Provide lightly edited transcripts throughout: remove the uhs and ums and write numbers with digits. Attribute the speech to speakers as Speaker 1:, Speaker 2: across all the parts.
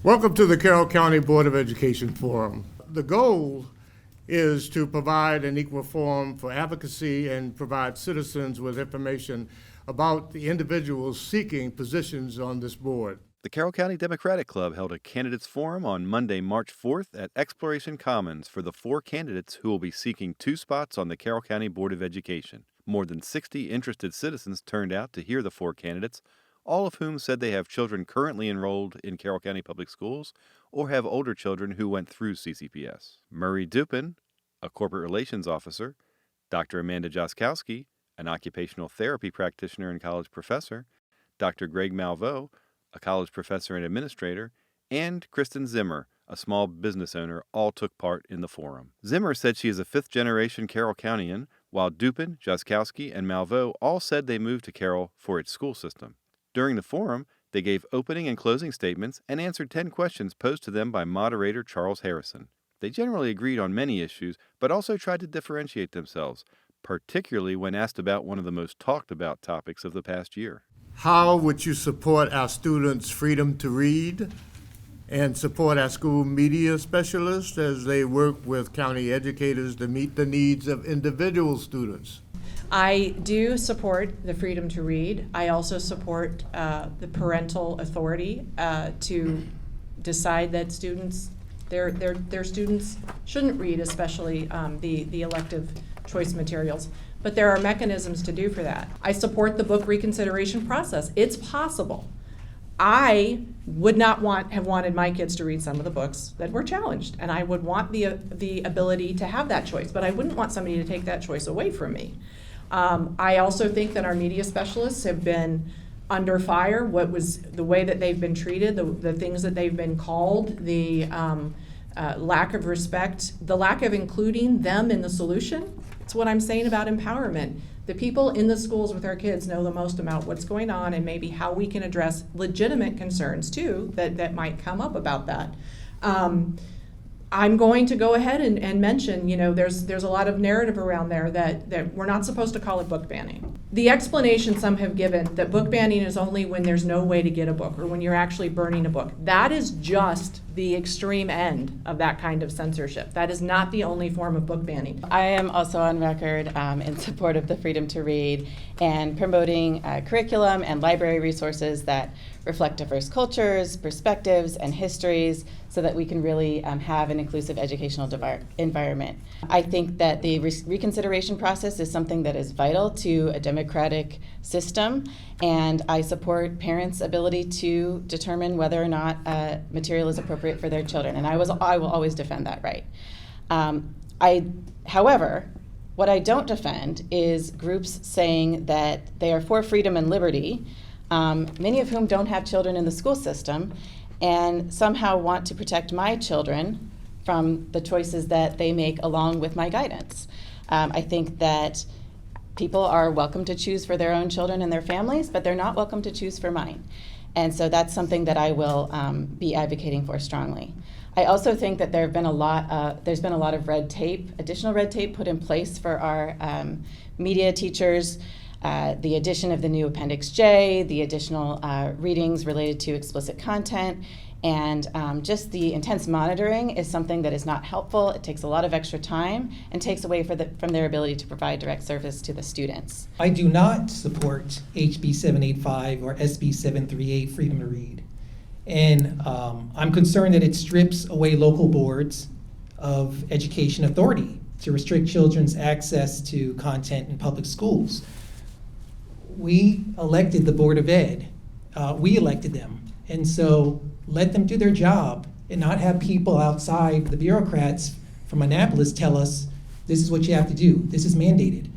Speaker 1: Welcome to the Carroll County Board of Education Forum. The goal is to provide an equal forum for advocacy and provide citizens with information about the individuals seeking positions on this board.
Speaker 2: The Carroll County Democratic Club held a candidates forum on Monday, March 4th at Exploration Commons for the 4 candidates who will be seeking 2 spots on the Carroll County Board of Education. More than 60 interested citizens turned out to hear the 4 candidates, all of whom said they have children currently enrolled in Carroll County Public Schools or have older children who went through CCPS. Murray Dupin, a corporate relations officer, Dr. Amanda Joskowski, an occupational therapy practitioner and college professor, Dr. Greg Malveaux, a college professor and administrator, and Kristen Zimmer, a small business owner, all took part in the forum. Zimmer said she is a 5th-generation Carroll Countian, while Dupin, Joskowski, and Malveaux all said they moved to Carroll for its school system. During the forum, they gave opening and closing statements and answered 10 questions posed to them by moderator Charles Harrison. They generally agreed on many issues, but also tried to differentiate themselves, particularly when asked about one of the most talked about topics of the past year.
Speaker 1: How would you support our students' freedom to read and support our school media specialists as they work with county educators to meet the needs of individual students?
Speaker 3: I do support the freedom to read. I also support the parental authority to decide that students, their students shouldn't read, especially the elective choice materials. But there are mechanisms to do for that. I support the book reconsideration process. It's possible. I would not have wanted my kids to read some of the books that were challenged, and I would want the ability to have that choice, but I wouldn't want somebody to take that choice away from me. I also think that our media specialists have been under fire. What was the way that they've been treated, the things that they've been called, the lack of respect, the lack of including them in the solution. It's what I'm saying about empowerment. The people in the schools with our kids know the most about what's going on and maybe how we can address legitimate concerns too that might come up about that. I'm going to go ahead and mention, there's a lot of narrative around there that we're not supposed to call it book banning. The explanation some have given that book banning is only when there's no way to get a book or when you're actually burning a book. That is just the extreme end of that kind of censorship. That is not the only form of book banning.
Speaker 4: I am also on record in support of the freedom to read and promoting curriculum and library resources that reflect diverse cultures, perspectives, and histories so that we can really have an inclusive educational environment. I think that the reconsideration process is something that is vital to a democratic system, and I support parents' ability to determine whether or not material is appropriate for their children, and I will always defend that right. However, what I don't defend is groups saying that they are for freedom and liberty, many of whom don't have children in the school system, and somehow want to protect my children from the choices that they make along with my guidance. I think that people are welcome to choose for their own children and their families, but they're not welcome to choose for mine. And so that's something that I will be advocating for strongly. I also think that there's been a lot of red tape, additional red tape put in place for our media teachers. The addition of the new Appendix J, the additional readings related to explicit content, and just the intense monitoring is something that is not helpful. It takes a lot of extra time and takes away from their ability to provide direct service to the students.
Speaker 5: I do not support HB 785 or SB 738, Freedom to Read. And I'm concerned that it strips away local boards of education authority to restrict children's access to content in public schools. We elected the Board of Ed. We elected them. And so let them do their job and not have people outside, the bureaucrats from Annapolis, tell us this is what you have to do. This is mandated.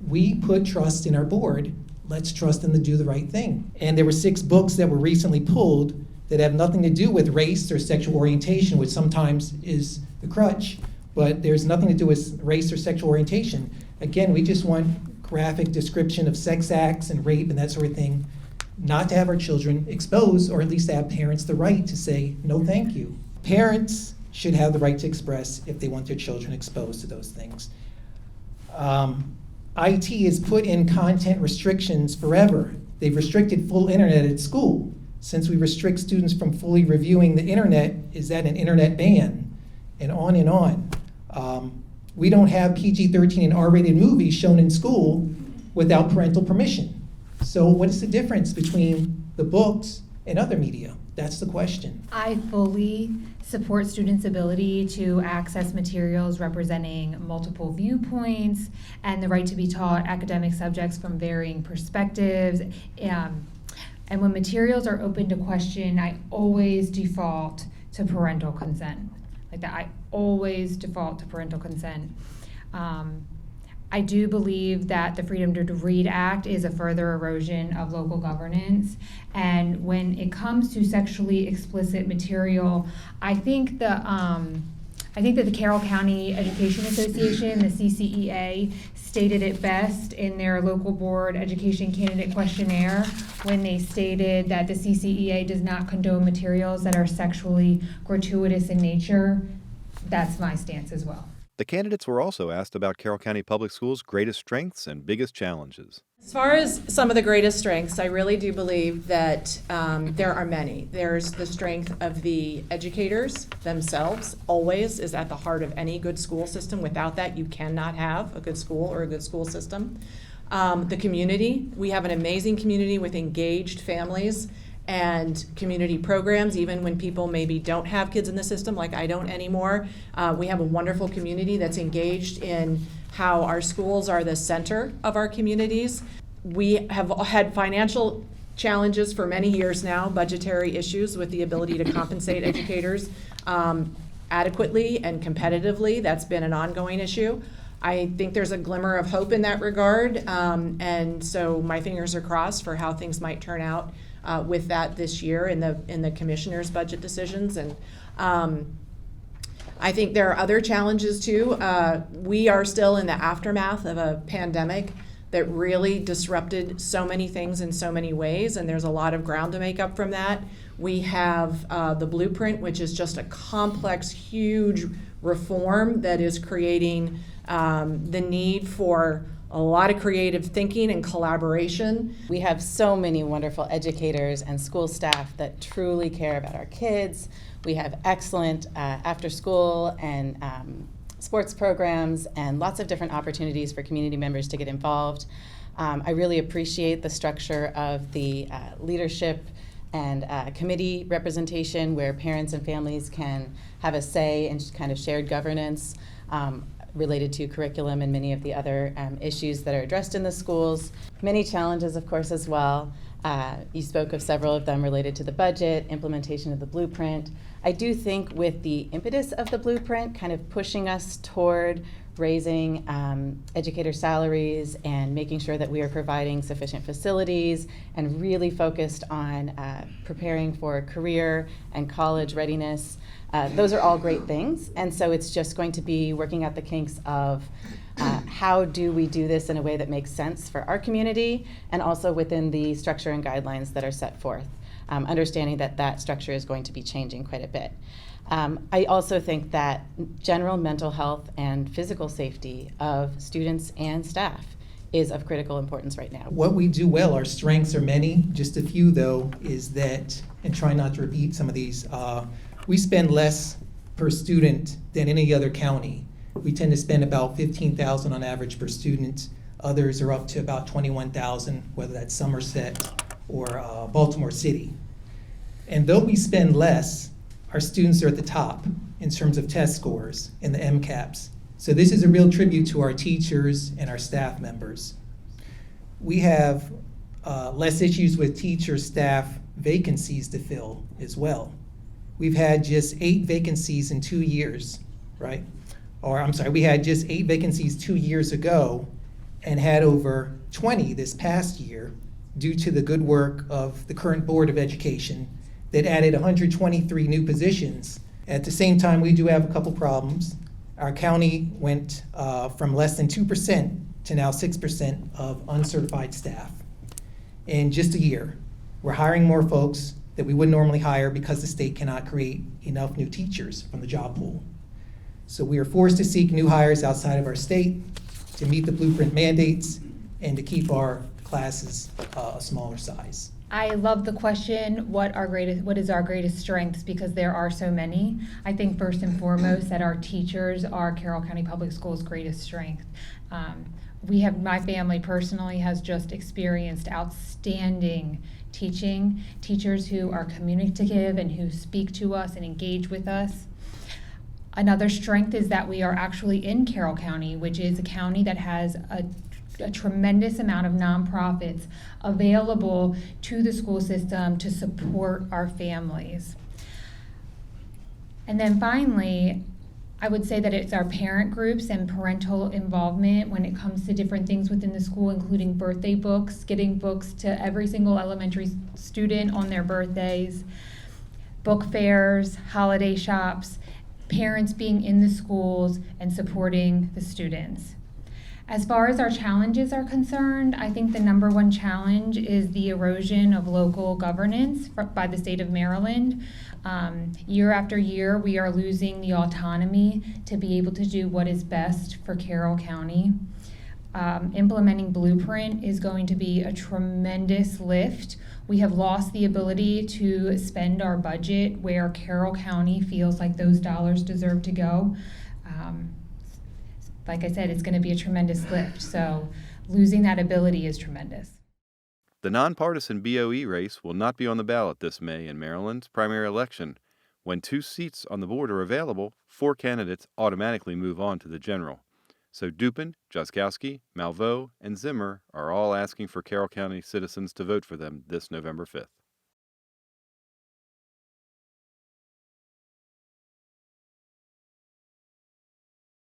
Speaker 5: We put trust in our board. Let's trust them to do the right thing. And there were 6 books that were recently pulled that have nothing to do with race or sexual orientation, which sometimes is the crutch, but there's nothing to do with race or sexual orientation. Again, we just want graphic description of sex acts and rape and that sort of thing, not to have our children exposed, or at least to have parents the right to say, no thank you. Parents should have the right to express if they want their children exposed to those things. IT has put in content restrictions forever. They've restricted full internet at school. Since we restrict students from fully reviewing the internet, is that an internet ban? And on and on. We don't have PG-13 and R-rated movies shown in school without parental permission. So what is the difference between the books and other media? That's the question.
Speaker 6: I fully support students' ability to access materials representing multiple viewpoints and the right to be taught academic subjects from varying perspectives. And when materials are open to question, I always default to parental consent. Like that, I always default to parental consent. I do believe that the Freedom to Read Act is a further erosion of local governance. And when it comes to sexually explicit material, I think that the Carroll County Education Association, the CCEA, stated it best in their local board education candidate questionnaire when they stated that the CCEA does not condone materials that are sexually gratuitous in nature. That's my stance as well.
Speaker 2: The candidates were also asked about Carroll County Public Schools' greatest strengths and biggest challenges.
Speaker 3: As far as some of the greatest strengths, I really do believe that there are many. There's the strength of the educators themselves, always is at the heart of any good school system. Without that, you cannot have a good school or a good school system. The community, we have an amazing community with engaged families and community programs, even when people maybe don't have kids in the system, like I don't anymore. We have a wonderful community that's engaged in how our schools are the center of our communities. We have had financial challenges for many years now, budgetary issues with the ability to compensate educators adequately and competitively. That's been an ongoing issue. I think there's a glimmer of hope in that regard, and so my fingers are crossed for how things might turn out with that this year in the commissioner's budget decisions. And I think there are other challenges too. We are still in the aftermath of a pandemic that really disrupted so many things in so many ways, and there's a lot of ground to make up from that. We have the blueprint, which is just a complex, huge reform that is creating the need for a lot of creative thinking and collaboration.
Speaker 4: We have so many wonderful educators and school staff that truly care about our kids. We have excellent after-school and sports programs and lots of different opportunities for community members to get involved. I really appreciate the structure of the leadership and committee representation where parents and families can have a say in kind of shared governance related to curriculum and many of the other issues that are addressed in the schools. Many challenges, of course, as well. You spoke of several of them related to the budget, implementation of the blueprint. I do think with the impetus of the blueprint kind of pushing us toward raising educator salaries and making sure that we are providing sufficient facilities and really focused on preparing for career and college readiness. Those are all great things, and so it's just going to be working out the kinks of how do we do this in a way that makes sense for our community and also within the structure and guidelines that are set forth, understanding that that structure is going to be changing quite a bit. I also think that general mental health and physical safety of students and staff is of critical importance right now.
Speaker 5: What we do well, our strengths are many. Just a few, though, is that, and try not to repeat some of these, we spend less per student than any other county. We tend to spend about $15,000 on average per student. Others are up to about $21,000, whether that's Somerset or Baltimore City. And though we spend less, our students are at the top in terms of test scores and the MCAPs. So this is a real tribute to our teachers and our staff members. We have less issues with teacher staff vacancies to fill as well. We've had just 8 vacancies in 2 years, right? Or I'm sorry, we had just 8 vacancies 2 years ago and had over 20 this past year due to the good work of the current Board of Education that added 123 new positions. At the same time, we do have a couple problems. Our county went from less than 2% to now 6% of uncertified staff in just a year. We're hiring more folks that we would normally hire because the state cannot create enough new teachers from the job pool. So we are forced to seek new hires outside of our state to meet the blueprint mandates and to keep our classes a smaller size.
Speaker 6: I love the question, what is our greatest strengths, because there are so many. I think first and foremost that our teachers are Carroll County Public Schools' greatest strength. My family personally has just experienced outstanding teachers who are communicative and who speak to us and engage with us. Another strength is that we are actually in Carroll County, which is a county that has a tremendous amount of nonprofits available to the school system to support our families. And then finally, I would say that it's our parent groups and parental involvement when it comes to different things within the school, including birthday books, getting books to every single elementary student on their birthdays, book fairs, holiday shops, parents being in the schools and supporting the students. As far as our challenges are concerned, I think the number one challenge is the erosion of local governance by the state of Maryland. Year after year, we are losing the autonomy to be able to do what is best for Carroll County. Implementing Blueprint is going to be a tremendous lift. We have lost the ability to spend our budget where Carroll County feels like those dollars deserve to go. Like I said, it's going to be a tremendous lift, so losing that ability is tremendous.
Speaker 2: The nonpartisan BOE race will not be on the ballot this May in Maryland's primary election. When 2 seats on the board are available, 4 candidates automatically move on to the general. So Dupin, Jaskowski, Malveaux, and Zimmer are all asking for Carroll County citizens to vote for them this November 5th.